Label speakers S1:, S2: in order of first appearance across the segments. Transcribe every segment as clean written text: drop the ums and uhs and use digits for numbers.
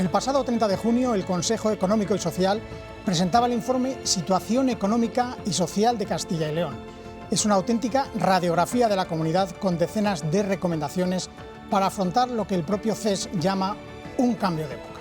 S1: El pasado 30 de junio, el Consejo Económico y Social presentaba el informe Situación Económica y Social de Castilla y León. Es una auténtica radiografía de la comunidad con decenas de recomendaciones para afrontar lo que el propio CES llama un cambio de época.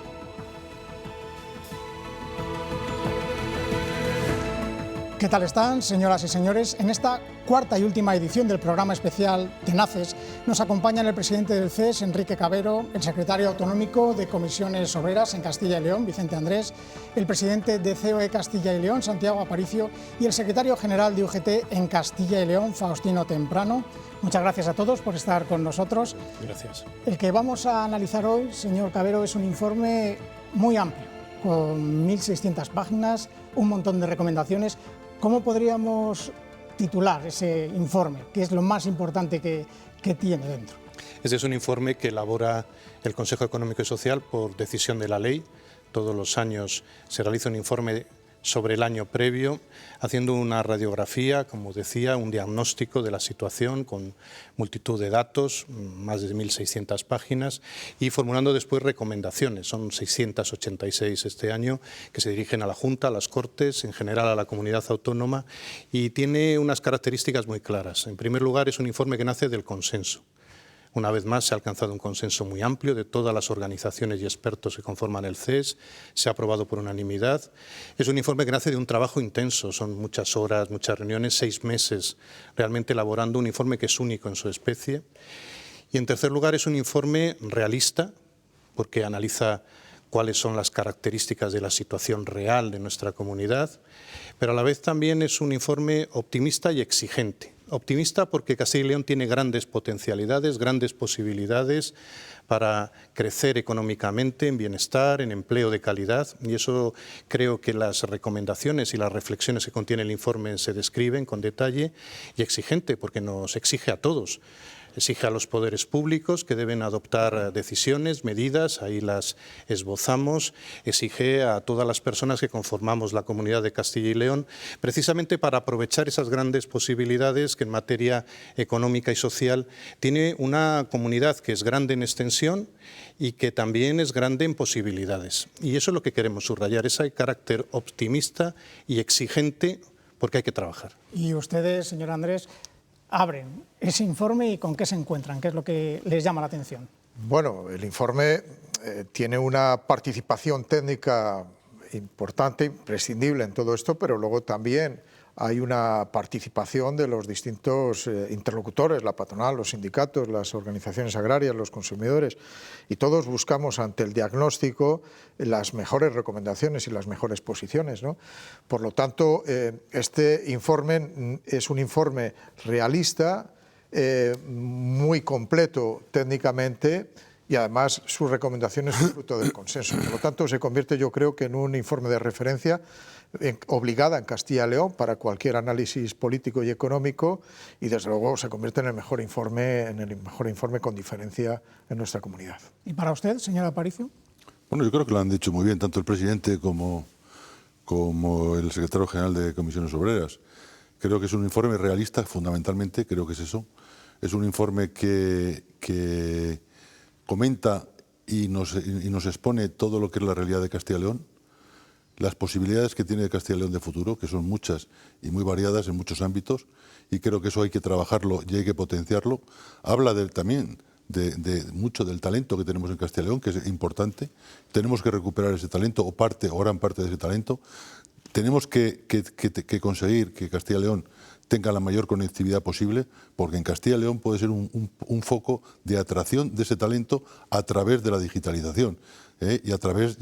S1: ¿Qué tal están, señoras y señores? En esta cuarta y última edición del programa especial Tenaces nos acompañan el presidente del CES, Enrique Cabero, el secretario autonómico de Comisiones Obreras en Castilla y León, Vicente Andrés, el presidente de COE Castilla y León, Santiago Aparicio, y el secretario general de UGT en Castilla y León, Faustino Temprano. Muchas gracias a todos por estar con nosotros.
S2: Gracias.
S1: El que vamos a analizar hoy, señor Cabero, es un informe muy amplio, con 1.600 páginas, un montón de recomendaciones. ¿Cómo podríamos titular ese informe? ¿Qué es lo más importante que tiene dentro?
S2: Este es un informe que elabora el Consejo Económico y Social por decisión de la ley. Todos los años se realiza un informe sobre el año previo, haciendo una radiografía, como decía, un diagnóstico de la situación con multitud de datos, más de 1.600 páginas, y formulando después recomendaciones. Son 686 este año, que se dirigen a la Junta, a las Cortes, en general a la comunidad autónoma, y tiene unas características muy claras. En primer lugar, es un informe que nace del consenso. Una vez más, se ha alcanzado un consenso muy amplio de todas las organizaciones y expertos que conforman el CES, se ha aprobado por unanimidad. Es un informe que nace de un trabajo intenso, son muchas horas, muchas reuniones, 6 meses realmente elaborando un informe que es único en su especie. Y en tercer lugar, es un informe realista, porque analiza cuáles son las características de la situación real de nuestra comunidad, pero a la vez también es un informe optimista y exigente. Optimista porque Castilla y León tiene grandes potencialidades, grandes posibilidades para crecer económicamente, en bienestar, en empleo de calidad, y eso creo que las recomendaciones y las reflexiones que contiene el informe se describen con detalle, y exigente porque nos exige a todos. Exige a los poderes públicos que deben adoptar decisiones, medidas, ahí las esbozamos. Exige a todas las personas que conformamos la comunidad de Castilla y León, precisamente para aprovechar esas grandes posibilidades que en materia económica y social tiene una comunidad que es grande en extensión y que también es grande en posibilidades. Y eso es lo que queremos subrayar, ese carácter optimista y exigente, porque hay que trabajar.
S1: Y ustedes, señor Andrés, abren ese informe y ¿con qué se encuentran? ¿Qué es lo que les llama la atención?
S3: Bueno, el informe tiene una participación técnica importante, imprescindible en todo esto, pero luego también hay una participación de los distintos interlocutores, la patronal, los sindicatos, las organizaciones agrarias, los consumidores, y todos buscamos ante el diagnóstico las mejores recomendaciones y las mejores posiciones, ¿no? Por lo tanto, este informe es un informe realista, muy completo técnicamente, y además sus recomendaciones son fruto del consenso. Por lo tanto, se convierte, yo creo, que en un informe de referencia obligada en Castilla y León para cualquier análisis político y económico, y desde luego se convierte en el mejor informe con diferencia en nuestra comunidad.
S1: ¿Y para usted, señor Aparicio?
S4: Bueno, yo creo que lo han dicho muy bien tanto el presidente como el secretario general de Comisiones Obreras. Creo que es un informe realista, fundamentalmente, creo que es eso. Es un informe que comenta y nos expone todo lo que es la realidad de Castilla y León, las posibilidades que tiene Castilla y León de futuro, que son muchas y muy variadas en muchos ámbitos, y creo que eso hay que trabajarlo y hay que potenciarlo. Habla también de mucho del talento que tenemos en Castilla y León, que es importante. Tenemos que recuperar ese talento, o gran parte de ese talento. Tenemos que conseguir que Castilla y León tenga la mayor conectividad posible, porque en Castilla y León puede ser un foco de atracción de ese talento a través de la digitalización. Y a través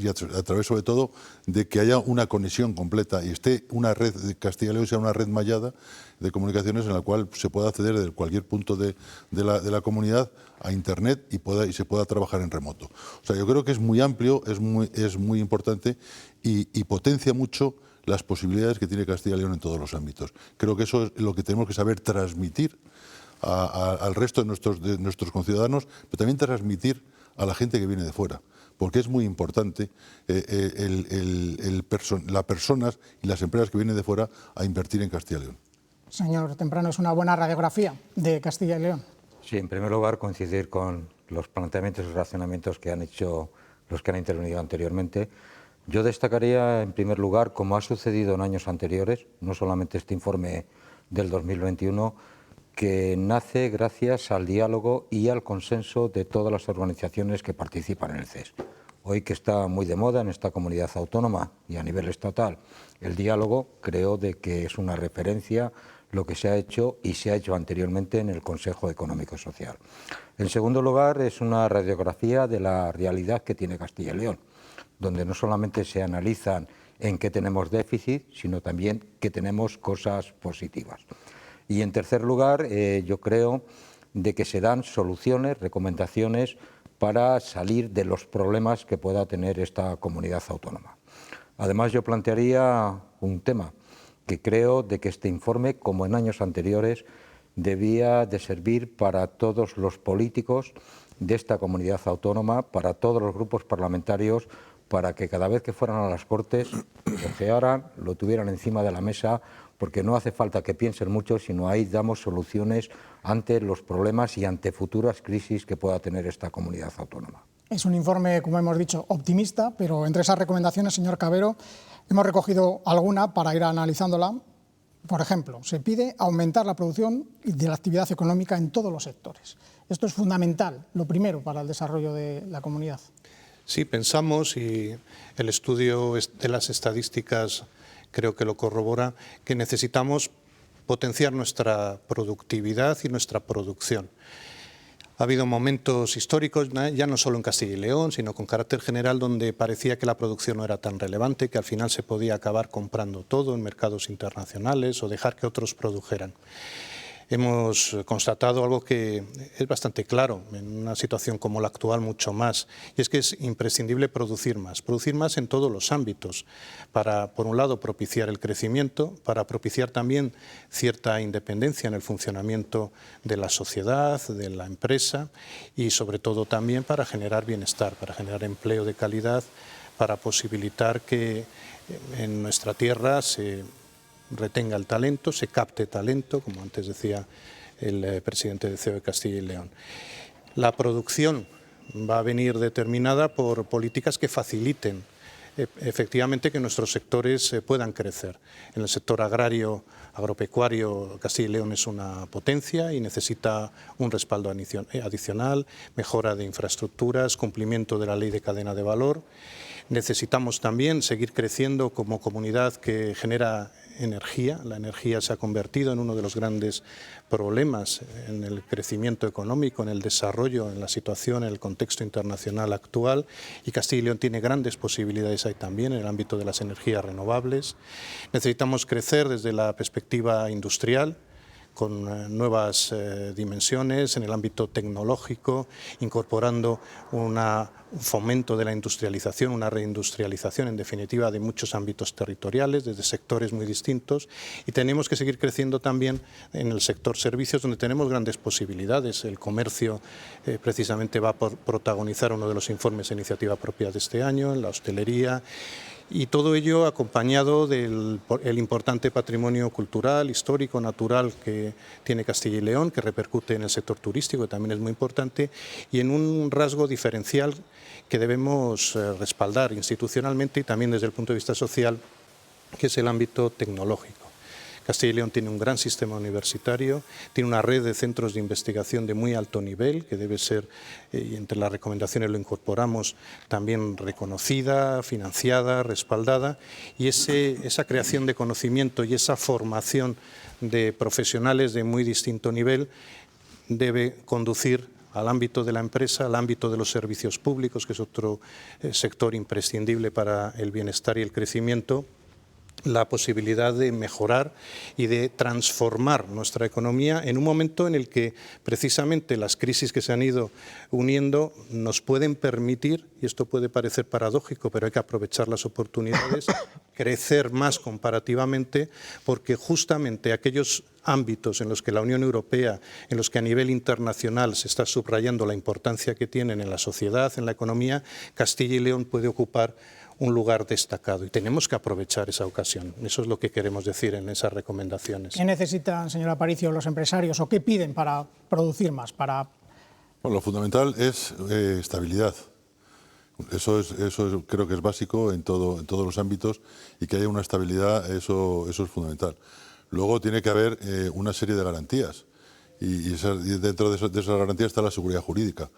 S4: sobre todo de que haya una conexión completa y esté una red de Castilla y León, sea una red mallada de comunicaciones en la cual se pueda acceder desde cualquier punto de la comunidad a Internet y se pueda trabajar en remoto. O sea, yo creo que es muy amplio, es muy importante y potencia mucho las posibilidades que tiene Castilla y León en todos los ámbitos. Creo que eso es lo que tenemos que saber transmitir al resto de nuestros conciudadanos, pero también transmitir a la gente que viene de fuera, porque es muy importante las personas y las empresas que vienen de fuera a invertir en Castilla y León.
S1: Señor Temprano, ¿es una buena radiografía de Castilla y León?
S5: Sí, en primer lugar coincidir con los planteamientos y razonamientos que han hecho los que han intervenido anteriormente. Yo destacaría, en primer lugar, como ha sucedido en años anteriores, no solamente este informe del 2021, que nace gracias al diálogo y al consenso de todas las organizaciones que participan en el CES. Hoy, que está muy de moda en esta comunidad autónoma y a nivel estatal, el diálogo, creo de que es una referencia lo que se ha hecho y se ha hecho anteriormente en el Consejo Económico y Social. En segundo lugar, es una radiografía de la realidad que tiene Castilla y León, donde no solamente se analizan en qué tenemos déficit, sino también que tenemos cosas positivas. Y en tercer lugar, yo creo de que se dan soluciones, recomendaciones para salir de los problemas que pueda tener esta comunidad autónoma. Además, yo plantearía un tema que creo de que este informe, como en años anteriores, debía de servir para todos los políticos de esta comunidad autónoma, para todos los grupos parlamentarios, para que cada vez que fueran a las Cortes lo ojearan, lo tuvieran encima de la mesa, porque no hace falta que piensen mucho, sino ahí damos soluciones ante los problemas y ante futuras crisis que pueda tener esta comunidad autónoma.
S1: Es un informe, como hemos dicho, optimista, pero entre esas recomendaciones, señor Cavero, hemos recogido alguna para ir analizándola. Por ejemplo, se pide aumentar la producción de la actividad económica en todos los sectores. Esto es fundamental, lo primero, para el desarrollo de la comunidad.
S2: Sí, pensamos, y el estudio de las estadísticas creo que lo corrobora, que necesitamos potenciar nuestra productividad y nuestra producción. Ha habido momentos históricos, ya no solo en Castilla y León, sino con carácter general, donde parecía que la producción no era tan relevante, que al final se podía acabar comprando todo en mercados internacionales o dejar que otros produjeran. Hemos constatado algo que es bastante claro, en una situación como la actual mucho más, y es que es imprescindible producir más en todos los ámbitos, para, por un lado, propiciar el crecimiento, para propiciar también cierta independencia en el funcionamiento de la sociedad, de la empresa, y sobre todo también para generar bienestar, para generar empleo de calidad, para posibilitar que en nuestra tierra se retenga el talento, se capte talento, como antes decía el presidente de CEO de Castilla y León. La producción va a venir determinada por políticas que faciliten efectivamente que nuestros sectores puedan crecer. En el sector agrario, agropecuario, Castilla y León es una potencia y necesita un respaldo adicional, mejora de infraestructuras, cumplimiento de la ley de cadena de valor. Necesitamos también seguir creciendo como comunidad que genera energía. La energía se ha convertido en uno de los grandes problemas en el crecimiento económico, en el desarrollo, en la situación, en el contexto internacional actual, y Castilla y León tiene grandes posibilidades ahí también en el ámbito de las energías renovables. Necesitamos crecer desde la perspectiva industrial, con nuevas dimensiones en el ámbito tecnológico, incorporando un fomento de la industrialización, una reindustrialización en definitiva de muchos ámbitos territoriales, desde sectores muy distintos, y tenemos que seguir creciendo también en el sector servicios, donde tenemos grandes posibilidades. El comercio precisamente va a protagonizar uno de los informes de iniciativa propia de este año, en la hostelería, y todo ello acompañado del importante patrimonio cultural, histórico, natural que tiene Castilla y León, que repercute en el sector turístico, que también es muy importante, y en un rasgo diferencial que debemos respaldar institucionalmente y también desde el punto de vista social, que es el ámbito tecnológico. Castilla y León tiene un gran sistema universitario, tiene una red de centros de investigación de muy alto nivel, que debe ser, y entre las recomendaciones lo incorporamos, también reconocida, financiada, respaldada, y esa creación de conocimiento y esa formación de profesionales de muy distinto nivel debe conducir al ámbito de la empresa, al ámbito de los servicios públicos, que es otro sector imprescindible para el bienestar y el crecimiento, la posibilidad de mejorar y de transformar nuestra economía en un momento en el que precisamente las crisis que se han ido uniendo nos pueden permitir, y esto puede parecer paradójico, pero hay que aprovechar las oportunidades, crecer más comparativamente, porque justamente aquellos ámbitos en los que la Unión Europea, en los que a nivel internacional se está subrayando la importancia que tienen en la sociedad, en la economía, Castilla y León puede ocupar un lugar destacado y tenemos que aprovechar esa ocasión. Eso es lo que queremos decir en esas recomendaciones.
S1: ¿Qué necesitan, señor Aparicio, los empresarios o qué piden para producir más?
S4: Bueno, lo fundamental es estabilidad. Creo que es básico en todos los ámbitos, y que haya una estabilidad, eso es fundamental. Luego tiene que haber una serie de garantías, y dentro de esas garantías está la seguridad jurídica.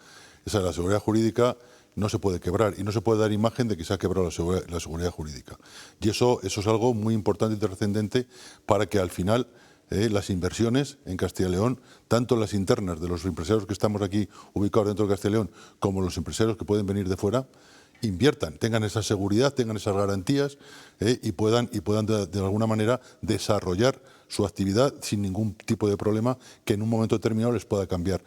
S4: La seguridad jurídica no se puede quebrar, y no se puede dar imagen de que se ha quebrado la seguridad jurídica. Y eso es algo muy importante y trascendente para que al final las inversiones en Castilla y León, tanto las internas de los empresarios que estamos aquí ubicados dentro de Castilla y León, como los empresarios que pueden venir de fuera, inviertan, tengan esa seguridad, tengan esas garantías, y puedan de alguna manera desarrollar su actividad sin ningún tipo de problema que en un momento determinado les pueda cambiar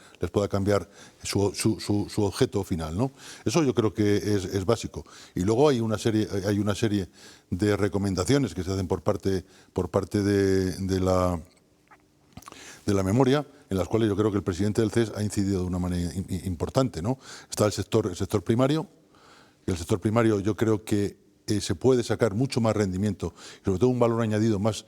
S4: su objeto final, ¿no? Eso yo creo que es básico. Y luego hay una serie de recomendaciones que se hacen por parte de la memoria, en las cuales yo creo que el presidente del CES ha incidido de una manera importante, ¿no? Está el sector primario, y el sector primario yo creo que se puede sacar mucho más rendimiento, y sobre todo un valor añadido más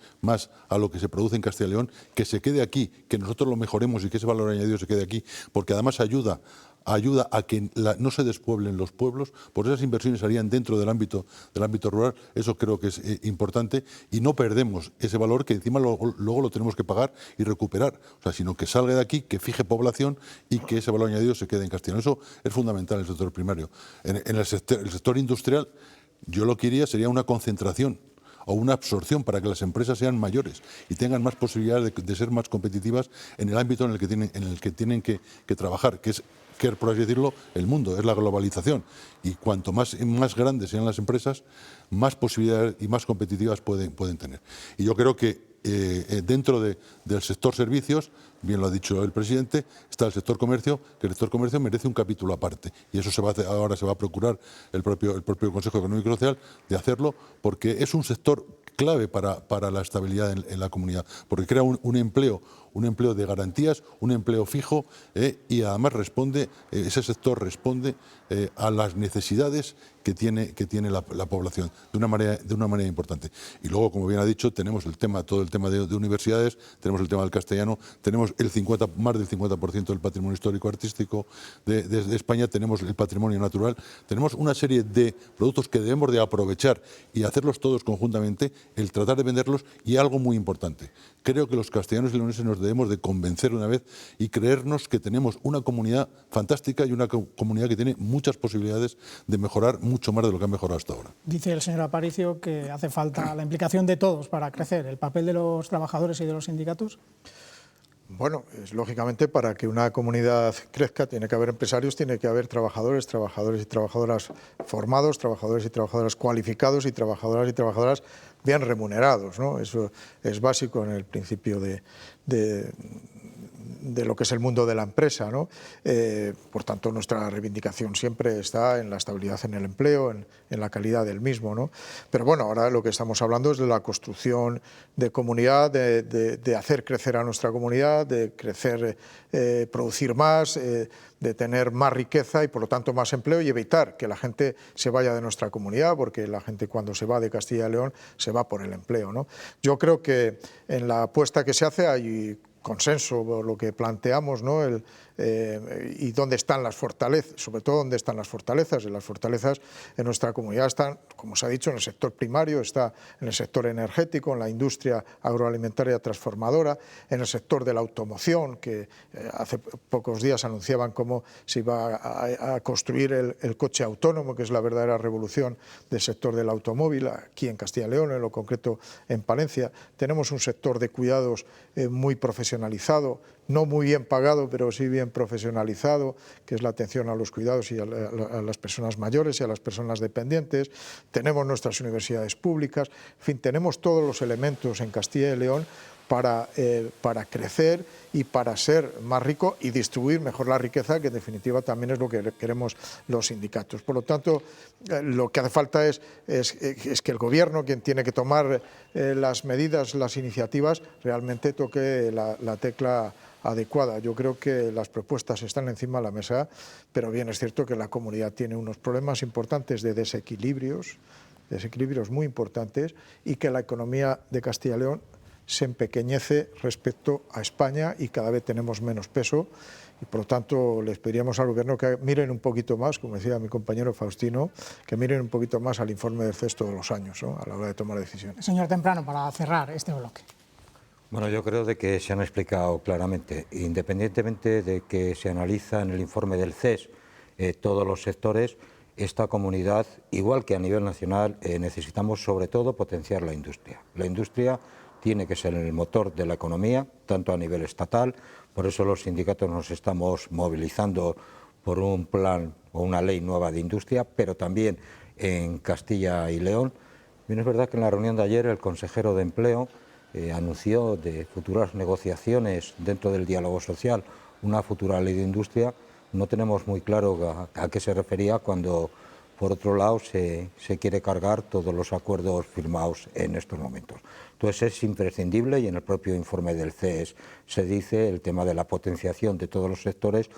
S4: a lo que se produce en Castilla y León, que se quede aquí, que nosotros lo mejoremos y que ese valor añadido se quede aquí, porque además ayuda a que no se despueblen los pueblos, por esas inversiones harían dentro del ámbito rural. Eso creo que es importante, y no perdemos ese valor que encima luego lo tenemos que pagar y recuperar, sino que salga de aquí, que fije población y que ese valor añadido se quede en Castilla y León. Eso es fundamental en el sector primario. En el sector industrial, yo lo que haría sería una concentración o una absorción para que las empresas sean mayores y tengan más posibilidades de ser más competitivas en el ámbito en el que tienen que trabajar, que es, por así decirlo, el mundo, es la globalización. Y cuanto más grandes sean las empresas, más posibilidades y más competitivas pueden tener. Y yo creo que dentro del sector servicios, bien lo ha dicho el presidente, está el sector comercio, que el sector comercio merece un capítulo aparte, y eso ahora se va a procurar el propio Consejo Económico y Social de hacerlo, porque es un sector clave para la estabilidad en la comunidad, porque crea un empleo de garantías, un empleo fijo, y además ese sector responde a las necesidades que tiene la población de una manera importante. Y luego, como bien ha dicho, tenemos todo el tema de universidades, tenemos el tema del castellano, tenemos más del 50% del patrimonio histórico artístico de España, tenemos el patrimonio natural, tenemos una serie de productos que debemos de aprovechar y hacerlos todos conjuntamente, el tratar de venderlos. Y algo muy importante, creo que los castellanos y leoneses nos debemos de convencer de una vez y creernos que tenemos una comunidad fantástica y una comunidad que tiene muchas posibilidades de mejorar mucho más de lo que ha mejorado hasta ahora.
S1: Dice el señor Aparicio que hace falta la implicación de todos para crecer. ¿El papel de los trabajadores y de los sindicatos?
S3: Bueno, lógicamente para que una comunidad crezca tiene que haber empresarios, tiene que haber trabajadores y trabajadoras formados, trabajadores y trabajadoras cualificados y trabajadoras bien remunerados, ¿no? Eso es básico en el principio de lo que es el mundo de la empresa, ¿no? Por tanto, nuestra reivindicación siempre está en la estabilidad en el empleo, en la calidad del mismo, ¿no? Pero bueno, ahora lo que estamos hablando es de la construcción de comunidad, de hacer crecer a nuestra comunidad, de crecer, producir más, de tener más riqueza y por lo tanto más empleo, y evitar que la gente se vaya de nuestra comunidad, porque la gente cuando se va de Castilla y León se va por el empleo, ¿no? Yo creo que en la apuesta que se hace hay consenso, lo que planteamos, ¿no? Y dónde están las fortalezas, sobre todo dónde están las fortalezas. Y las fortalezas en nuestra comunidad están, como se ha dicho, en el sector primario, está en el sector energético, en la industria agroalimentaria transformadora, en el sector de la automoción, que hace pocos días anunciaban cómo se iba a construir el coche autónomo, que es la verdadera revolución del sector del automóvil, aquí en Castilla y León, en lo concreto en Palencia. Tenemos un sector de cuidados muy profesionalizado, no muy bien pagado, pero sí bien profesionalizado, que es la atención a los cuidados y a las personas mayores y a las personas dependientes. Tenemos nuestras universidades públicas, en fin, tenemos todos los elementos en Castilla y León para crecer y para ser más rico y distribuir mejor la riqueza, que en definitiva también es lo que queremos los sindicatos. Por lo tanto, lo que hace falta es que el Gobierno, quien tiene que tomar las medidas, las iniciativas, realmente toque la tecla adecuada. Yo creo que las propuestas están encima de la mesa, pero bien es cierto que la comunidad tiene unos problemas importantes de desequilibrios muy importantes, y que la economía de Castilla y León se empequeñece respecto a España y cada vez tenemos menos peso, y por lo tanto les pediríamos al Gobierno que miren un poquito más, como decía mi compañero Faustino, que miren un poquito más al informe del CES todos los años, ¿no?, a la hora de tomar decisiones.
S1: Señor Temprano, para cerrar este bloque.
S5: Bueno, yo creo de que se han explicado claramente, independientemente de que se analiza en el informe del CES todos los sectores, esta comunidad, igual que a nivel nacional, necesitamos sobre todo potenciar la industria. La industria tiene que ser el motor de la economía, tanto a nivel estatal, por eso los sindicatos nos estamos movilizando por un plan o una ley nueva de industria, pero también en Castilla y León. Bien, es verdad que en la reunión de ayer el consejero de Empleo anunció de futuras negociaciones dentro del diálogo social una futura ley de industria. No tenemos muy claro a qué se refería cuando, por otro lado, se quiere cargar todos los acuerdos firmados en estos momentos. Entonces es imprescindible, y en el propio informe del CES se dice, el tema de la potenciación de todos los sectores,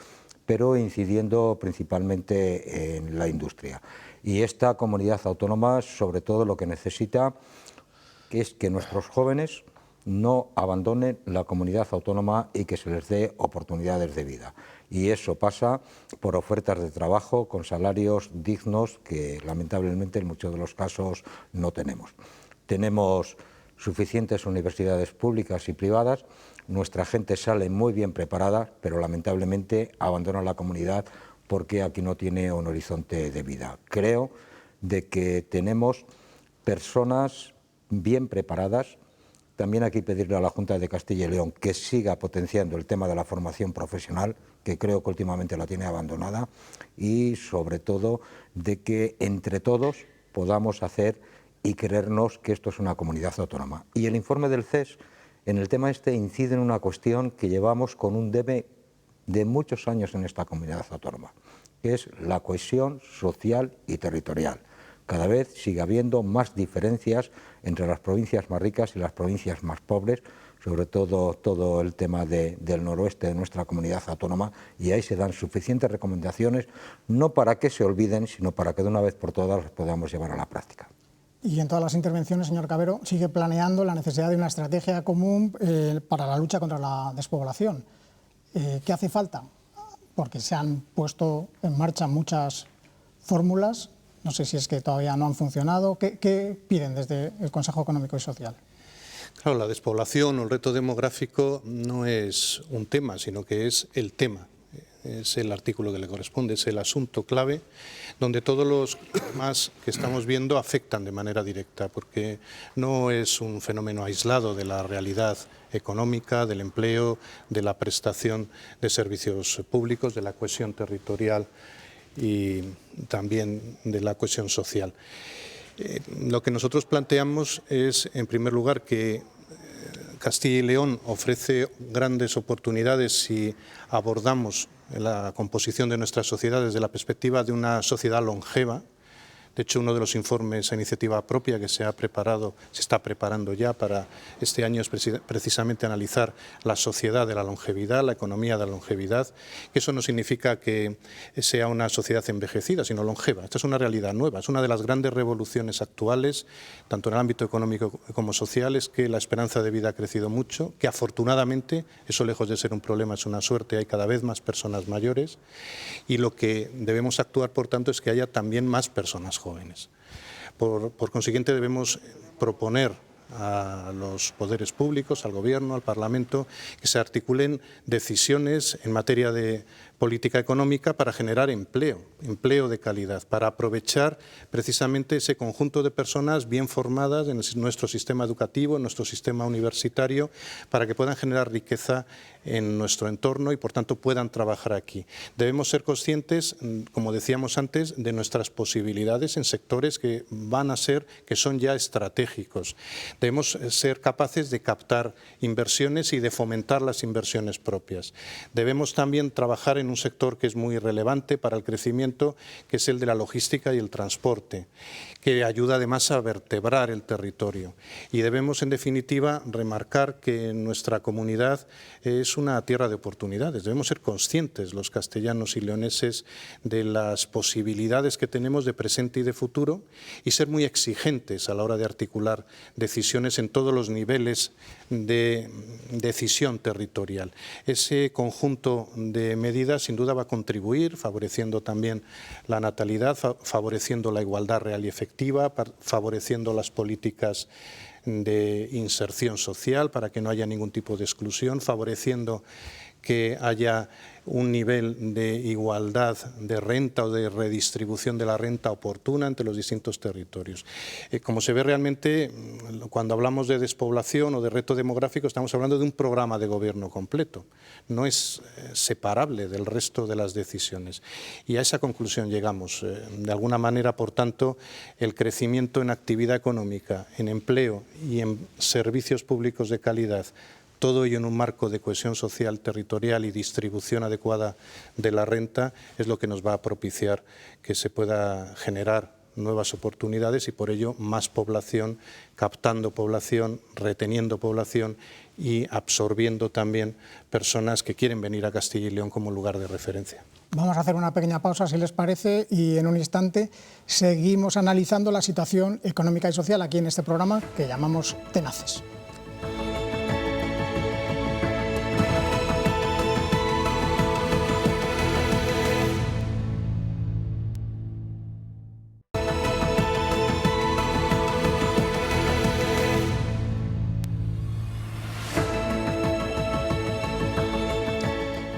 S5: pero incidiendo principalmente en la industria. Y esta comunidad autónoma, sobre todo, lo que necesita es que nuestros jóvenes no abandonen la comunidad autónoma y que se les dé oportunidades de vida. Y eso pasa por ofertas de trabajo con salarios dignos que lamentablemente en muchos de los casos no tenemos. Tenemos suficientes universidades públicas y privadas, nuestra gente sale muy bien preparada, pero lamentablemente abandona la comunidad porque aquí no tiene un horizonte de vida. Creo de que tenemos personas bien preparadas. También hay que pedirle a la Junta de Castilla y León que siga potenciando el tema de la formación profesional, que creo que últimamente la tiene abandonada, y sobre todo de que entre todos podamos hacer y creernos que esto es una comunidad autónoma. Y el informe del CES en el tema este incide en una cuestión que llevamos con un debe de muchos años en esta comunidad autónoma, que es la cohesión social y territorial. Cada vez sigue habiendo más diferencias entre las provincias más ricas y las provincias más pobres, sobre todo el tema del noroeste de nuestra comunidad autónoma, y ahí se dan suficientes recomendaciones, no para que se olviden, sino para que de una vez por todas las podamos llevar a la práctica.
S1: Y en todas las intervenciones, señor Cabero, sigue planeando la necesidad de una estrategia común para la lucha contra la despoblación. ¿Qué hace falta? Porque se han puesto en marcha muchas fórmulas. No sé si es que todavía no han funcionado. ¿Qué piden desde el Consejo Económico y Social?
S2: Claro, la despoblación o el reto demográfico no es un tema, sino que es el tema. Es el artículo que le corresponde, es el asunto clave, donde todos los temas que estamos viendo afectan de manera directa, porque no es un fenómeno aislado de la realidad económica, del empleo, de la prestación de servicios públicos, de la cohesión territorial y también de la cohesión social. Lo que nosotros planteamos es, en primer lugar, que Castilla y León ofrece grandes oportunidades si abordamos la composición de nuestra sociedad desde la perspectiva de una sociedad longeva. De hecho, uno de los informes a iniciativa propia que se está preparando ya para este año es precisamente analizar la sociedad de la longevidad, la economía de la longevidad, que eso no significa que sea una sociedad envejecida, sino longeva. Esta es una realidad nueva, es una de las grandes revoluciones actuales, tanto en el ámbito económico como social, es que la esperanza de vida ha crecido mucho, que afortunadamente, eso lejos de ser un problema, es una suerte, hay cada vez más personas mayores, y lo que debemos actuar, por tanto, es que haya también más personas jóvenes. Por consiguiente, debemos proponer a los poderes públicos, al Gobierno, al Parlamento, que se articulen decisiones en materia de política económica para generar empleo de calidad, para aprovechar precisamente ese conjunto de personas bien formadas en nuestro sistema educativo, en nuestro sistema universitario, para que puedan generar riqueza en nuestro entorno y por tanto puedan trabajar aquí. Debemos ser conscientes, como decíamos antes, de nuestras posibilidades en sectores que son ya estratégicos. Debemos ser capaces de captar inversiones y de fomentar las inversiones propias. Debemos también trabajar en en un sector que es muy relevante para el crecimiento, que es el de la logística y el transporte, que ayuda además a vertebrar el territorio. Y debemos, en definitiva, remarcar que nuestra comunidad es una tierra de oportunidades. Debemos ser conscientes, los castellanos y leoneses, de las posibilidades que tenemos de presente y de futuro y ser muy exigentes a la hora de articular decisiones en todos los niveles de decisión territorial. Ese conjunto de medidas sin duda va a contribuir, favoreciendo también la natalidad, favoreciendo la igualdad real y efectiva, favoreciendo las políticas de inserción social para que no haya ningún tipo de exclusión, favoreciendo que haya un nivel de igualdad de renta o de redistribución de la renta oportuna entre los distintos territorios. Como se ve realmente, cuando hablamos de despoblación o de reto demográfico, estamos hablando de un programa de gobierno completo. No es separable del resto de las decisiones. Y a esa conclusión llegamos. De alguna manera, por tanto, el crecimiento en actividad económica, en empleo y en servicios públicos de calidad, todo ello en un marco de cohesión social, territorial y distribución adecuada de la renta, es lo que nos va a propiciar que se pueda generar nuevas oportunidades y por ello más población, captando población, reteniendo población y absorbiendo también personas que quieren venir a Castilla y León como lugar de referencia.
S1: Vamos a hacer una pequeña pausa, si les parece, y en un instante seguimos analizando la situación económica y social aquí en este programa que llamamos Tenaces.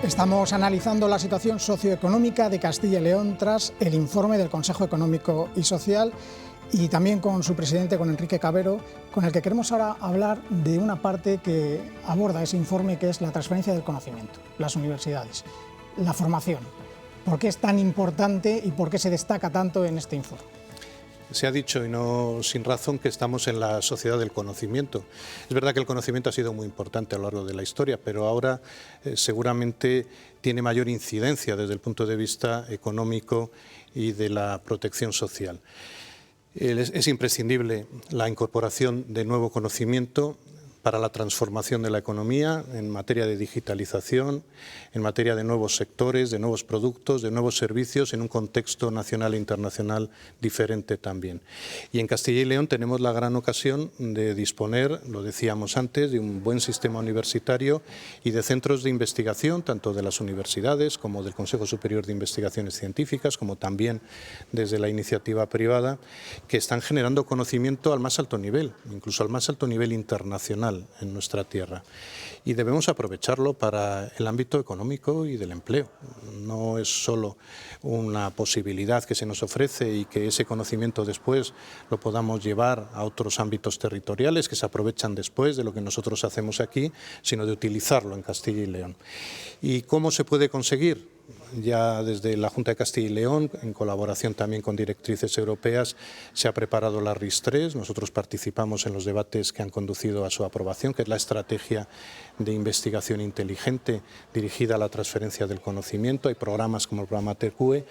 S1: Estamos analizando la situación socioeconómica de Castilla y León tras el informe del Consejo Económico y Social y también con su presidente, con Enrique Cabero, con el que queremos ahora hablar de una parte que aborda ese informe, que es la transferencia del conocimiento, las universidades, la formación. ¿Por qué es tan importante y por qué se destaca tanto en este informe?
S2: Se ha dicho, y no sin razón, que estamos en la sociedad del conocimiento. Es verdad que el conocimiento ha sido muy importante a lo largo de la historia, pero ahora seguramente tiene mayor incidencia desde el punto de vista económico y de la protección social. Es imprescindible la incorporación de nuevo conocimiento para la transformación de la economía en materia de digitalización, en materia de nuevos sectores, de nuevos productos, de nuevos servicios, en un contexto nacional e internacional diferente también. Y en Castilla y León tenemos la gran ocasión de disponer, lo decíamos antes, de un buen sistema universitario y de centros de investigación, tanto de las universidades como del Consejo Superior de Investigaciones Científicas, como también desde la iniciativa privada, que están generando conocimiento al más alto nivel, incluso al más alto nivel internacional en nuestra tierra, y debemos aprovecharlo para el ámbito económico y del empleo. No es solo una posibilidad que se nos ofrece y que ese conocimiento después lo podamos llevar a otros ámbitos territoriales que se aprovechan después de lo que nosotros hacemos aquí, sino de utilizarlo en Castilla y León. ¿Y cómo se puede conseguir? Ya desde la Junta de Castilla y León, en colaboración también con directrices europeas, se ha preparado la RIS3. Nosotros participamos en los debates que han conducido a su aprobación, que es la estrategia de investigación inteligente dirigida a la transferencia del conocimiento. Hay programas como el programa TECUE,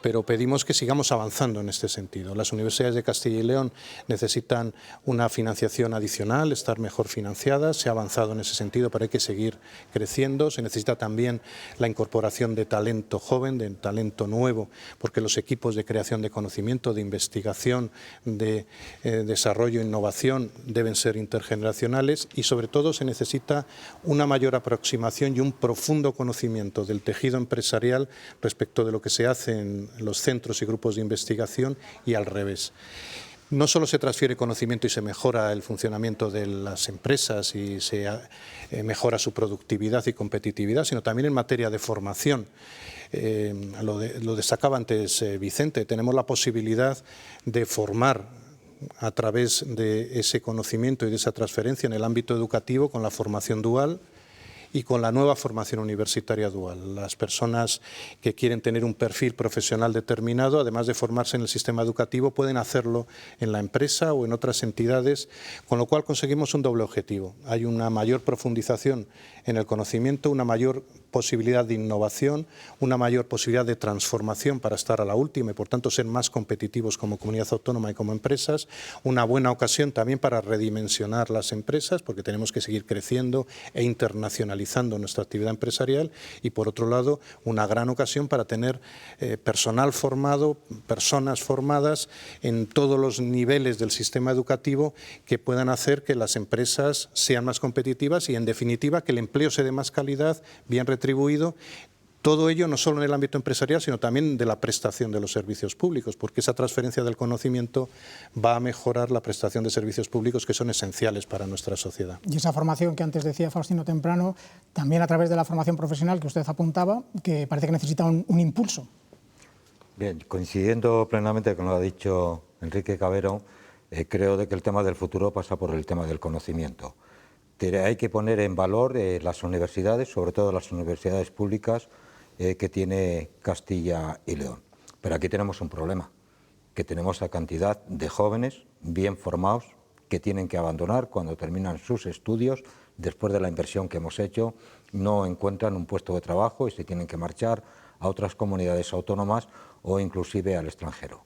S2: pero pedimos que sigamos avanzando en este sentido. Las universidades de Castilla y León necesitan una financiación adicional, estar mejor financiadas. Se ha avanzado en ese sentido, pero hay que seguir creciendo. Se necesita también la incorporación de talento joven, de talento nuevo, porque los equipos de creación de conocimiento, de investigación, de desarrollo e innovación deben ser intergeneracionales y sobre todo se necesita una mayor aproximación y un profundo conocimiento del tejido empresarial respecto de lo que se hace en los centros y grupos de investigación y al revés. No solo se transfiere conocimiento y se mejora el funcionamiento de las empresas y se mejora su productividad y competitividad, sino también en materia de formación. Lo destacaba antes Vicente, tenemos la posibilidad de formar a través de ese conocimiento y de esa transferencia en el ámbito educativo con la formación dual, y con la nueva formación universitaria dual. Las personas que quieren tener un perfil profesional determinado, además de formarse en el sistema educativo, pueden hacerlo en la empresa o en otras entidades, con lo cual conseguimos un doble objetivo. Hay una mayor profundización en el conocimiento, una mayor posibilidad de innovación, una mayor posibilidad de transformación para estar a la última y por tanto ser más competitivos como comunidad autónoma y como empresas, una buena ocasión también para redimensionar las empresas porque tenemos que seguir creciendo e internacionalizando nuestra actividad empresarial y por otro lado una gran ocasión para tener personal formado, personas formadas en todos los niveles del sistema educativo que puedan hacer que las empresas sean más competitivas y en definitiva que el empleo sea de más calidad, bien retribuido. Todo ello no solo en el ámbito empresarial, sino también de la prestación de los servicios públicos, porque esa transferencia del conocimiento va a mejorar la prestación de servicios públicos que son esenciales para nuestra sociedad.
S1: Y esa formación que antes decía Faustino temprano, también a través de la formación profesional que usted apuntaba, que parece que necesita un impulso.
S5: Bien, coincidiendo plenamente con lo que ha dicho Enrique Cabero, creo de que el tema del futuro pasa por el tema del conocimiento. Hay que poner en valor las universidades, sobre todo las universidades públicas, que tiene Castilla y León. Pero aquí tenemos un problema, que tenemos a cantidad de jóvenes bien formados que tienen que abandonar cuando terminan sus estudios, después de la inversión que hemos hecho, no encuentran un puesto de trabajo y se tienen que marchar a otras comunidades autónomas o inclusive al extranjero.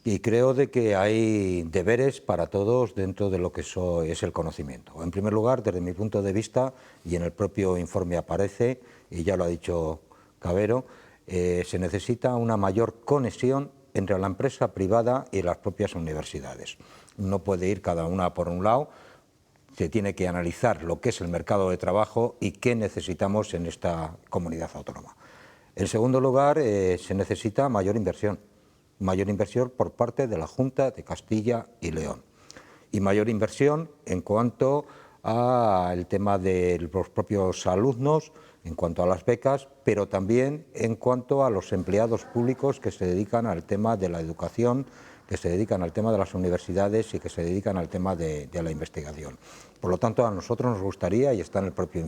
S5: Y creo de que hay deberes para todos dentro de lo que es el conocimiento. En primer lugar, desde mi punto de vista, y en el propio informe aparece, y ya lo ha dicho Cabero, se necesita una mayor conexión entre la empresa privada y las propias universidades. No puede ir cada una por un lado, se tiene que analizar lo que es el mercado de trabajo y qué necesitamos en esta comunidad autónoma. En segundo lugar, se necesita mayor inversión por parte de la Junta de Castilla y León y mayor inversión en cuanto al tema de los propios alumnos, en cuanto a las becas, pero también en cuanto a los empleados públicos que se dedican al tema de la educación, que se dedican al tema de las universidades y que se dedican al tema de la investigación. Por lo tanto, a nosotros nos gustaría, y está en el propio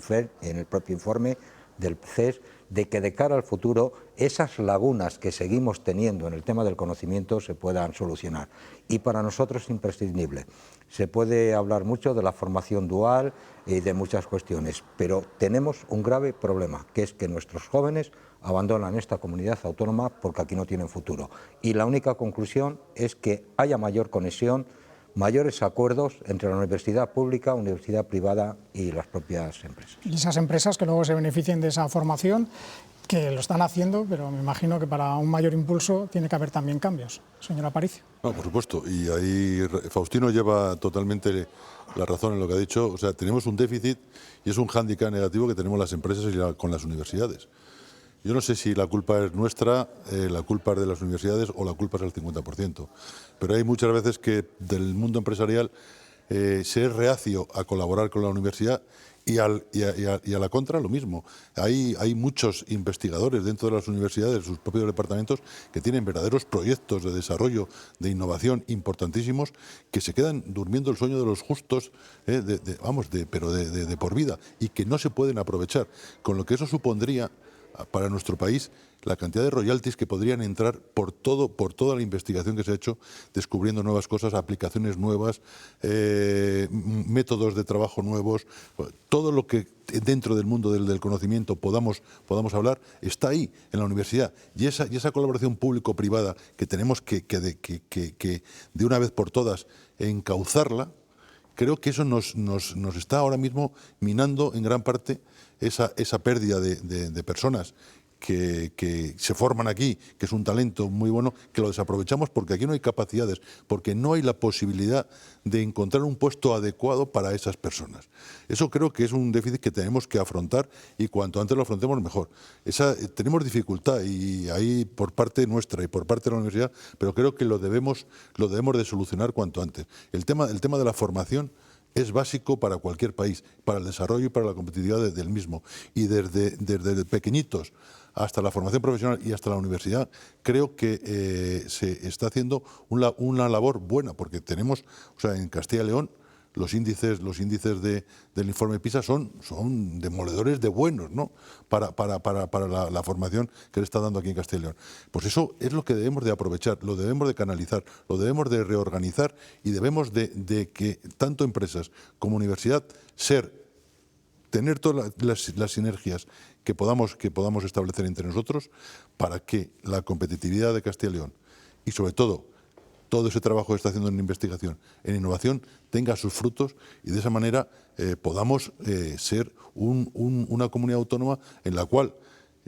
S5: informe del CES, de que de cara al futuro esas lagunas que seguimos teniendo en el tema del conocimiento se puedan solucionar. Y para nosotros es imprescindible. Se puede hablar mucho de la formación dual y de muchas cuestiones, pero tenemos un grave problema, que es que nuestros jóvenes abandonan esta comunidad autónoma porque aquí no tienen futuro. Y la única conclusión es que haya mayor conexión, mayores acuerdos entre la universidad pública, universidad privada y las propias empresas.
S1: Y esas empresas que luego se beneficien de esa formación, que lo están haciendo, pero me imagino que para un mayor impulso tiene que haber también cambios. Señor Aparicio.
S4: No, por supuesto, y ahí Faustino lleva totalmente la razón en lo que ha dicho. O sea, tenemos un déficit y es un hándicap negativo que tenemos las empresas y con las universidades. Yo no sé si la culpa es nuestra, la culpa es de las universidades o la culpa es del 50%. Pero hay muchas veces que del mundo empresarial se es reacio a colaborar con la universidad y a la contra lo mismo. Hay muchos investigadores dentro de las universidades, sus propios departamentos, que tienen verdaderos proyectos de desarrollo, de innovación importantísimos, que se quedan durmiendo el sueño de los justos, pero de por vida, y que no se pueden aprovechar. Con lo que eso supondría para nuestro país la cantidad de royalties que podrían entrar por toda la investigación que se ha hecho, descubriendo nuevas cosas, aplicaciones nuevas, métodos de trabajo nuevos, todo lo que dentro del mundo del conocimiento podamos hablar, está ahí en la universidad. Y esa colaboración público-privada que tenemos que de una vez por todas encauzarla, creo que eso nos está ahora mismo minando en gran parte esa pérdida de personas que se forman aquí, que es un talento muy bueno, que lo desaprovechamos porque aquí no hay capacidades, porque no hay la posibilidad de encontrar un puesto adecuado para esas personas. Eso creo que es un déficit que tenemos que afrontar y cuanto antes lo afrontemos mejor. Tenemos dificultad y ahí por parte nuestra y por parte de la universidad, pero creo que lo debemos de solucionar cuanto antes. El tema de la formación es básico para cualquier país, para el desarrollo y para la competitividad del mismo. Y desde pequeñitos hasta la formación profesional y hasta la universidad, creo que se está haciendo una labor buena, porque tenemos, o sea, en Castilla y León, los índices del informe PISA son demoledores de buenos, ¿no? para la formación que le está dando aquí en Castilla y León. Pues eso es lo que debemos de aprovechar, lo debemos de canalizar, lo debemos de reorganizar y debemos de que tanto empresas como universidad tener todas las sinergias que podamos establecer entre nosotros para que la competitividad de Castilla y León y sobre todo ese trabajo que está haciendo en investigación, en innovación, tenga sus frutos y de esa manera podamos ser una comunidad autónoma en la cual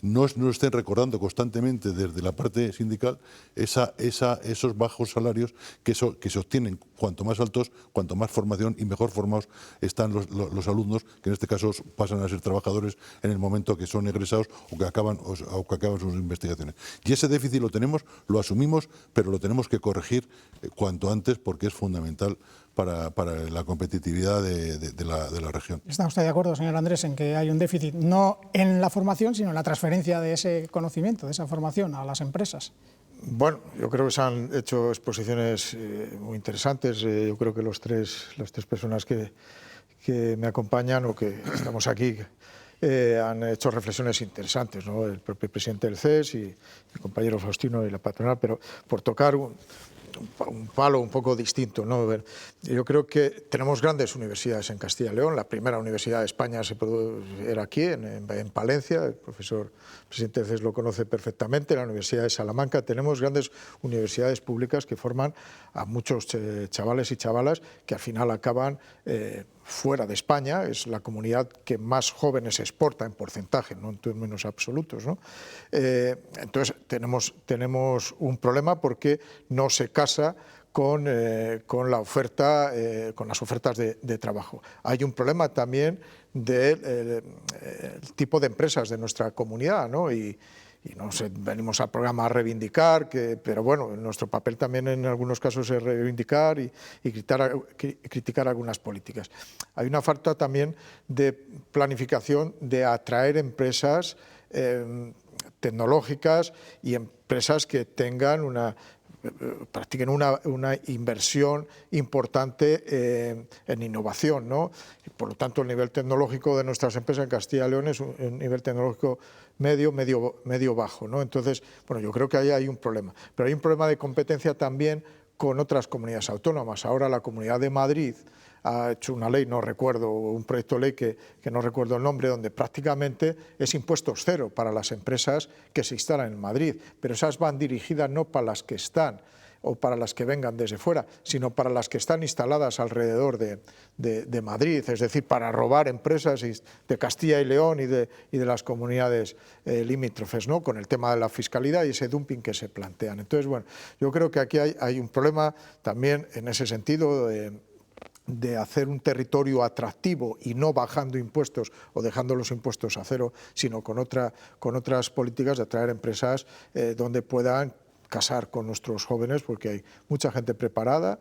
S4: no estén recordando constantemente desde la parte sindical esos bajos salarios que se obtienen cuanto más altos, cuanto más formación y mejor formados están los alumnos, que en este caso pasan a ser trabajadores en el momento que son egresados o que acaban sus investigaciones. Y ese déficit lo tenemos, lo asumimos, pero lo tenemos que corregir cuanto antes porque es fundamental para la competitividad de la región.
S1: ¿Está usted de acuerdo, señor Andrés, en que hay un déficit no en la formación, sino en la transferencia de ese conocimiento, de esa formación a las empresas?
S3: Bueno, yo creo que se han hecho exposiciones muy interesantes. Yo creo que las tres personas que me acompañan o que estamos aquí han hecho reflexiones interesantes, ¿no? El propio presidente del CES y el compañero Faustino y la patronal, pero por tocar un palo un poco distinto, ¿no? Yo creo que tenemos grandes universidades en Castilla y León. La primera universidad de España era aquí, en Palencia. El presidente del CES lo conoce perfectamente, la Universidad de Salamanca. Tenemos grandes universidades públicas que forman a muchos chavales y chavalas que al final acaban fuera de España. Es la comunidad que más jóvenes exporta en porcentaje, no en términos absolutos, ¿no? Entonces tenemos un problema porque no se casa con la oferta, con las ofertas de trabajo. Hay un problema también del tipo de empresas de nuestra comunidad, ¿no? Y no sé, venimos al programa a reivindicar, pero bueno, nuestro papel también en algunos casos es reivindicar y criticar algunas políticas. Hay una falta también de planificación de atraer empresas tecnológicas y empresas que practiquen una inversión importante en innovación, ¿no? Y por lo tanto, el nivel tecnológico de nuestras empresas en Castilla y León es un nivel tecnológico medio bajo, ¿no? Entonces, bueno, yo creo que ahí hay un problema. Pero hay un problema de competencia también con otras comunidades autónomas. Ahora la Comunidad de Madrid ha hecho una ley, no recuerdo, un proyecto de ley que no recuerdo el nombre, donde prácticamente es impuestos cero para las empresas que se instalan en Madrid, pero esas van dirigidas no para las que están o para las que vengan desde fuera, sino para las que están instaladas alrededor de Madrid, es decir, para robar empresas de Castilla y León y de las comunidades limítrofes, ¿no? Con el tema de la fiscalidad y ese dumping que se plantean. Entonces, bueno, yo creo que aquí hay un problema también en ese sentido de hacer un territorio atractivo y no bajando impuestos o dejando los impuestos a cero, sino con otras políticas de atraer empresas donde puedan casar con nuestros jóvenes, porque hay mucha gente preparada,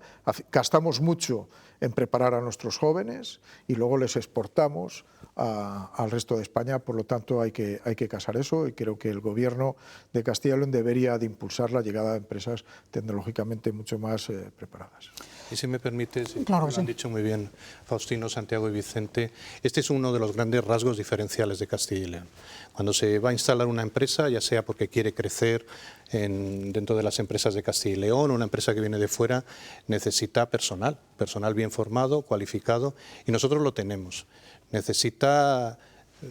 S3: gastamos mucho en preparar a nuestros jóvenes y luego les exportamos al resto de España. Por lo tanto hay que casar eso, y creo que el Gobierno de Castilla y León debería de impulsar la llegada de empresas tecnológicamente mucho más preparadas.
S2: Y si me permite,
S1: claro,
S2: lo han dicho muy bien Faustino, Santiago y Vicente, este es uno de los grandes rasgos diferenciales de Castilla y León. Cuando se va a instalar una empresa, ya sea porque quiere crecer dentro de las empresas de Castilla y León, una empresa que viene de fuera, necesita personal bien formado, cualificado, y nosotros lo tenemos. Necesita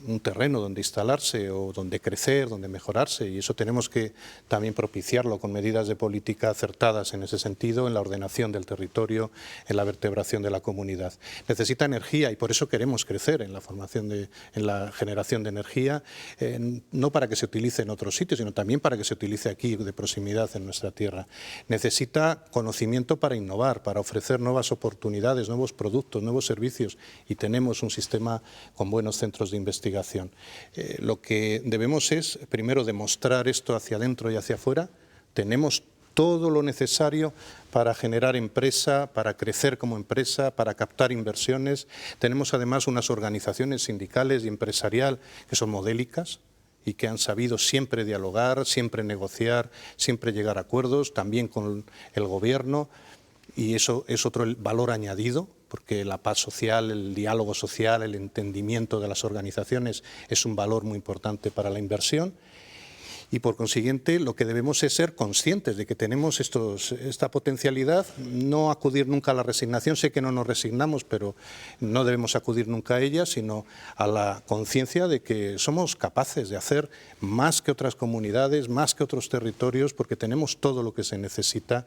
S2: un terreno donde instalarse o donde crecer, donde mejorarse, y eso tenemos que también propiciarlo con medidas de política acertadas en ese sentido, en la ordenación del territorio, en la vertebración de la comunidad. Necesita energía y por eso queremos crecer en la formación, en la generación de energía, no para que se utilice en otros sitios, sino también para que se utilice aquí de proximidad en nuestra tierra. Necesita conocimiento para innovar, para ofrecer nuevas oportunidades, nuevos productos, nuevos servicios, y tenemos un sistema con buenos centros de investigación. Lo que debemos es, primero, demostrar esto hacia adentro y hacia afuera. Tenemos todo lo necesario para generar empresa, para crecer como empresa, para captar inversiones. Tenemos además unas organizaciones sindicales y empresarial que son modélicas y que han sabido siempre dialogar, siempre negociar, siempre llegar a acuerdos, también con el Gobierno. Y eso es otro valor añadido porque la paz social, el diálogo social, el entendimiento de las organizaciones es un valor muy importante para la inversión. Y por consiguiente lo que debemos es ser conscientes de que tenemos esta potencialidad, no acudir nunca a la resignación. Sé que no nos resignamos, pero no debemos acudir nunca a ella, sino a la conciencia de que somos capaces de hacer más que otras comunidades, más que otros territorios, porque tenemos todo lo que se necesita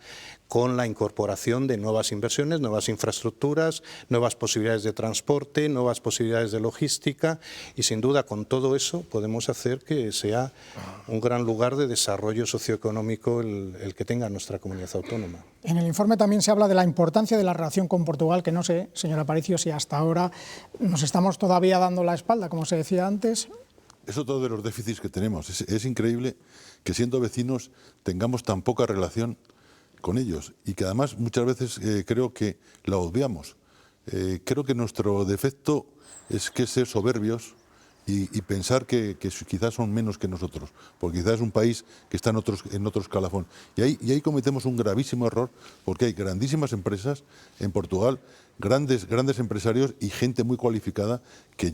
S2: con la incorporación de nuevas inversiones, nuevas infraestructuras, nuevas posibilidades de transporte, nuevas posibilidades de logística, y sin duda con todo eso podemos hacer que sea un gran lugar de desarrollo socioeconómico el que tenga nuestra comunidad autónoma.
S1: En el informe también se habla de la importancia de la relación con Portugal, que no sé, señor Aparicio, si hasta ahora nos estamos todavía dando la espalda, como se decía antes.
S4: Es otro de los déficits que tenemos. Es increíble que siendo vecinos tengamos tan poca relación con ellos y que además muchas veces creo que la obviamos. Creo que nuestro defecto es que ser soberbios y pensar que quizás son menos que nosotros, porque quizás es un país que está en otro escalafón. Y ahí cometemos un gravísimo error, porque hay grandísimas empresas en Portugal, grandes empresarios y gente muy cualificada que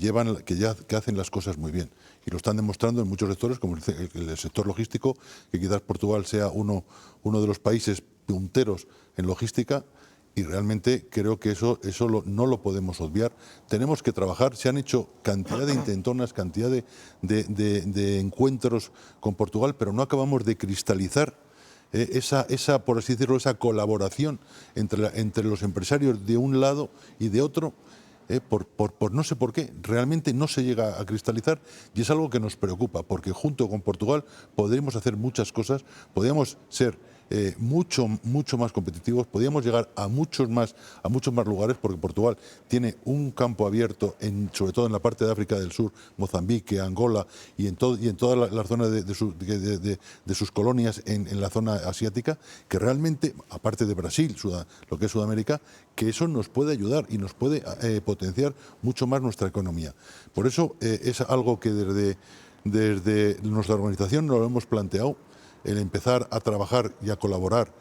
S4: hacen las cosas muy bien. Y lo están demostrando en muchos sectores, como el sector logístico, que quizás Portugal sea uno de los países punteros en logística. Y realmente creo que eso no lo podemos obviar. Tenemos que trabajar. Se han hecho cantidad de intentonas, cantidad de encuentros con Portugal, pero no acabamos de cristalizar esa, por así decirlo, esa colaboración entre los empresarios de un lado y de otro. Por no sé por qué, realmente no se llega a cristalizar y es algo que nos preocupa, porque junto con Portugal podríamos hacer muchas cosas, podríamos ser mucho más competitivos, podríamos llegar a muchos más lugares, porque Portugal tiene un campo abierto, sobre todo en la parte de África del Sur, Mozambique, Angola y en toda la zona de sus colonias en la zona asiática, que realmente, aparte de Brasil, lo que es Sudamérica, que eso nos puede ayudar y nos puede potenciar mucho más nuestra economía. Por eso es algo que desde nuestra organización nos lo hemos planteado, el empezar a trabajar y a colaborar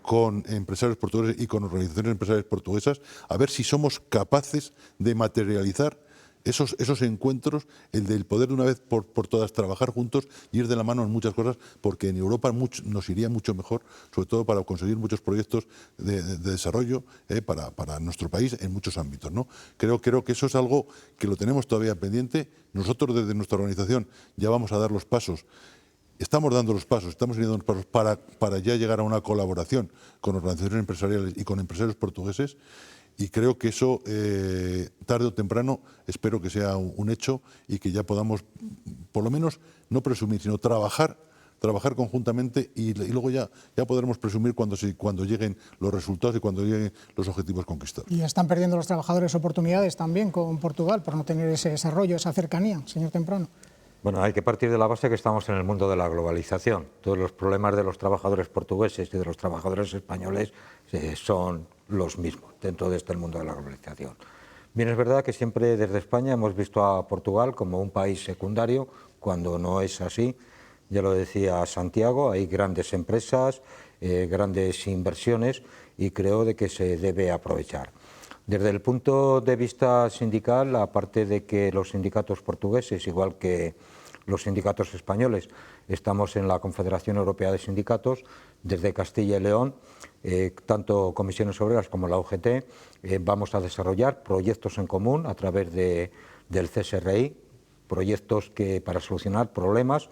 S4: con empresarios portugueses y con organizaciones empresariales portuguesas, a ver si somos capaces de materializar esos encuentros, el del poder de una vez por todas trabajar juntos y ir de la mano en muchas cosas, porque en Europa nos iría mucho mejor, sobre todo para conseguir muchos proyectos de desarrollo para nuestro país en muchos ámbitos, ¿no? Creo que eso es algo que lo tenemos todavía pendiente. Nosotros desde nuestra organización ya vamos a dar los pasos. Estamos dando los pasos, estamos teniendo los pasos para ya llegar a una colaboración con organizaciones empresariales y con empresarios portugueses, y creo que eso, tarde o temprano, espero que sea un hecho y que ya podamos, por lo menos, no presumir, sino trabajar conjuntamente y luego ya podremos presumir cuando lleguen los resultados y cuando lleguen los objetivos conquistados.
S1: Y están perdiendo los trabajadores oportunidades también con Portugal por no tener ese desarrollo, esa cercanía, señor Temprano.
S5: Bueno, hay que partir de la base que estamos en el mundo de la globalización. Todos los problemas de los trabajadores portugueses y de los trabajadores españoles son los mismos dentro de este mundo de la globalización. Bien, es verdad que siempre desde España hemos visto a Portugal como un país secundario, cuando no es así. Ya lo decía Santiago, hay grandes empresas, grandes inversiones y creo de que se debe aprovechar. Desde el punto de vista sindical, aparte de que los sindicatos portugueses, igual que los sindicatos españoles, estamos en la Confederación Europea de Sindicatos, desde Castilla y León, tanto Comisiones Obreras como la UGT, vamos a desarrollar proyectos en común a través del CSRI, proyectos para solucionar problemas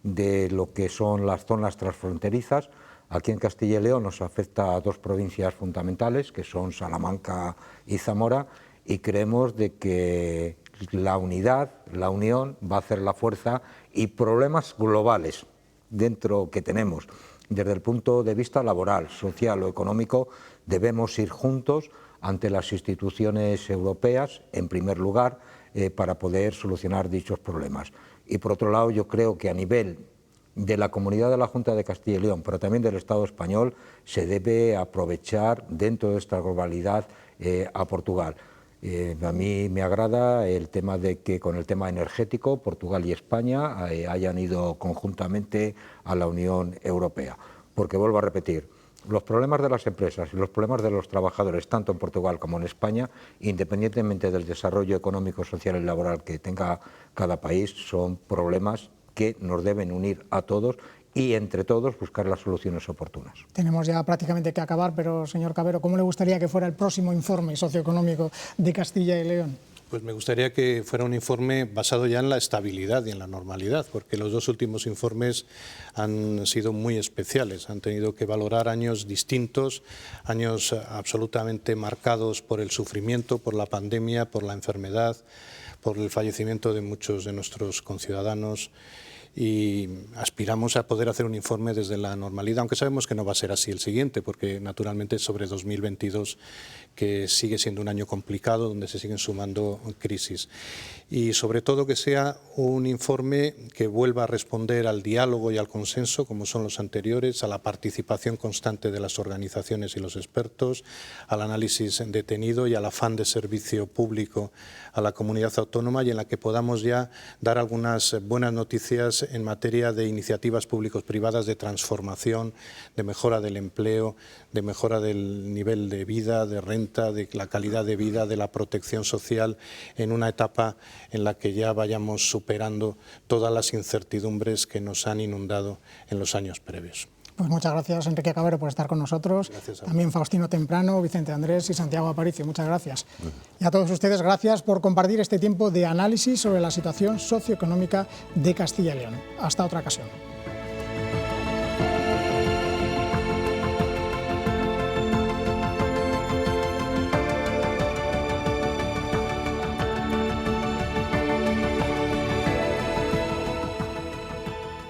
S5: de lo que son las zonas transfronterizas. Aquí en Castilla y León nos afecta a dos provincias fundamentales, que son Salamanca y Zamora, y creemos de que la unidad, la unión, va a hacer la fuerza, y problemas globales dentro que tenemos, desde el punto de vista laboral, social o económico, debemos ir juntos ante las instituciones europeas, en primer lugar, para poder solucionar dichos problemas. Y por otro lado, yo creo que a nivel de la comunidad de la Junta de Castilla y León, pero también del Estado español, se debe aprovechar dentro de esta globalidad a Portugal. A mí me agrada el tema de que con el tema energético Portugal y España hayan ido conjuntamente a la Unión Europea, porque vuelvo a repetir, los problemas de las empresas y los problemas de los trabajadores, tanto en Portugal como en España, independientemente del desarrollo económico, social y laboral que tenga cada país, son problemas que nos deben unir a todos y entre todos buscar las soluciones oportunas.
S1: Tenemos ya prácticamente que acabar, pero señor Cabero, ¿cómo le gustaría que fuera el próximo informe socioeconómico de Castilla y León?
S2: Pues me gustaría que fuera un informe basado ya en la estabilidad y en la normalidad, porque los dos últimos informes han sido muy especiales, han tenido que valorar años distintos, años absolutamente marcados por el sufrimiento, por la pandemia, por la enfermedad, por el fallecimiento de muchos de nuestros conciudadanos, y aspiramos a poder hacer un informe desde la normalidad, aunque sabemos que no va a ser así el siguiente, porque naturalmente es sobre 2022, que sigue siendo un año complicado, donde se siguen sumando crisis. Y sobre todo que sea un informe que vuelva a responder al diálogo y al consenso, como son los anteriores, a la participación constante de las organizaciones y los expertos, al análisis detenido y al afán de servicio público a la comunidad autónoma, y en la que podamos ya dar algunas buenas noticias en materia de iniciativas públicos-privadas de transformación, de mejora del empleo, de mejora del nivel de vida, de renta, de la calidad de vida, de la protección social, en una etapa en la que ya vayamos superando todas las incertidumbres que nos han inundado en los años previos.
S1: Pues muchas gracias, Enrique Cabero, por estar con nosotros. También Faustino Temprano, Vicente Andrés y Santiago Aparicio. Muchas gracias. Y a todos ustedes, gracias por compartir este tiempo de análisis sobre la situación socioeconómica de Castilla y León. Hasta otra ocasión.